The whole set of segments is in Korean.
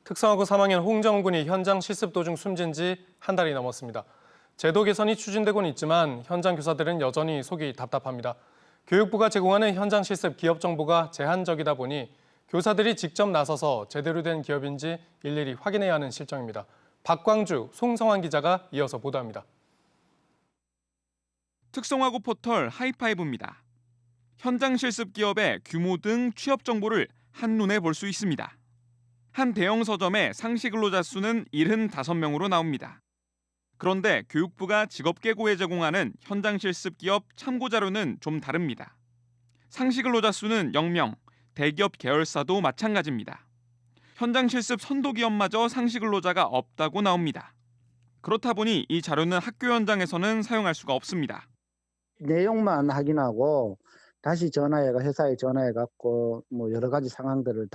특성화고 3학년 홍정훈 군이 현장 실습 도중 숨진 지 한 달이 넘었습니다. 제도 개선이 추진되고는 있지만 현장 교사들은 여전히 속이 답답합니다. 교육부가 제공하는 현장 실습 기업 정보가 제한적이다 보니 교사들이 직접 나서서 제대로 된 기업인지 일일이 확인해야 하는 실정입니다. 박광주, 송성환 기자가 이어서 보도합니다. 특성화고 포털 하이파이브입니다. 현장 실습 기업의 규모 등 취업 정보를 한눈에 볼 수 있습니다. 한 대형 서점의 상시 근로자 수는 75명으로 나옵니다. 그런데 교육부가 직업계고에 제공하는 현장 실습 기업 참고 자료는 좀 다릅니다. 상시 근로자 수는 0명, 대기업 계열사도 마찬가지입니다. 현장 실습 선도 기업마저 상시 근로자가 없다고 나옵니다. 그렇다 보니 이 자료는 학교 현장에서는 사용할 수가 없습니다. 내용만 확인하고 다시 회사에 전화해 갖고 여러 가지 상황들을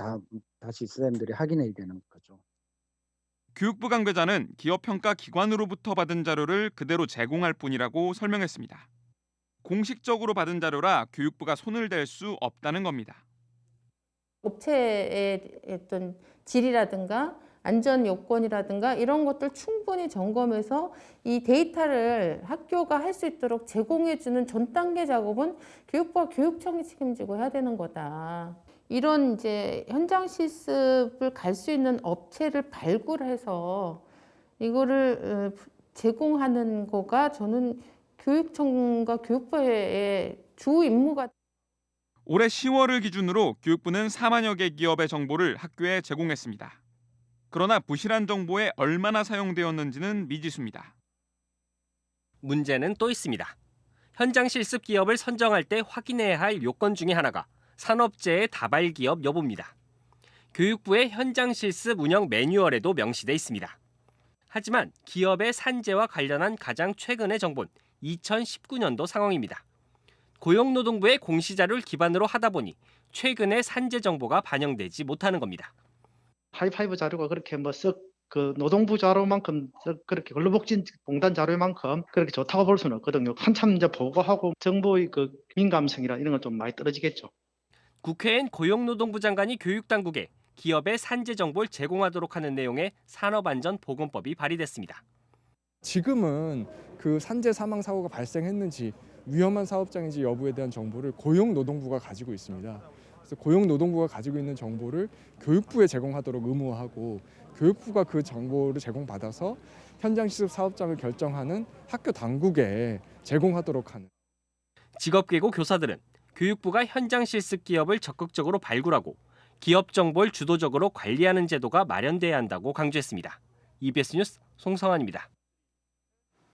다시 선생님들이 확인해야 되는 거죠. 교육부 관계자는 기업 평가 기관으로부터 받은 자료를 그대로 제공할 뿐이라고 설명했습니다. 공식적으로 받은 자료라 교육부가 손을 댈 수 없다는 겁니다. 업체의 어떤 질이라든가 안전 요건이라든가 이런 것들 충분히 점검해서 이 데이터를 학교가 할 수 있도록 제공해주는 전 단계 작업은 교육부와 교육청이 책임지고 해야 되는 거다. 이런 이제 현장 실습을 갈 수 있는 업체를 발굴해서 이거를 제공하는 거가 저는 교육청과 교육부의 주 임무가. 올해 10월을 기준으로 교육부는 4만여 개 기업의 정보를 학교에 제공했습니다. 그러나 부실한 정보에 얼마나 사용되었는지는 미지수입니다. 문제는 또 있습니다. 현장 실습 기업을 선정할 때 확인해야 할 요건 중에 하나가 산업재해 다발 기업 여부입니다. 교육부의 현장 실습 운영 매뉴얼에도 명시돼 있습니다. 하지만 기업의 산재와 관련한 가장 최근의 정보는 2019년도 상황입니다. 고용노동부의 공시자료를 기반으로 하다 보니 최근의 산재 정보가 반영되지 못하는 겁니다. 하이파이브 자료가 그렇게 노동부 자료만큼 그렇게 근로복지공단 자료만큼 그렇게 좋다고 볼 수는 없거든요. 한참 이제 보고하고 정보의 민감성이나 이런 건 좀 많이 떨어지겠죠. 국회엔 고용노동부 장관이 교육당국에 기업의 산재 정보를 제공하도록 하는 내용의 산업안전보건법이 발의됐습니다. 지금은 그 산재 사망 사고가 발생했는지 위험한 사업장인지 여부에 대한 정보를 고용노동부가 가지고 있습니다. 그래서 고용노동부가 가지고 있는 정보를 교육부에 제공하도록 의무화하고 교육부가 그 정보를 제공받아서 현장 실습 사업장을 결정하는 학교 당국에 제공하도록 하는. 직업계고 교사들은 교육부가 현장 실습 기업을 적극적으로 발굴하고 기업 정보를 주도적으로 관리하는 제도가 마련돼야 한다고 강조했습니다. EBS 뉴스 송성환입니다.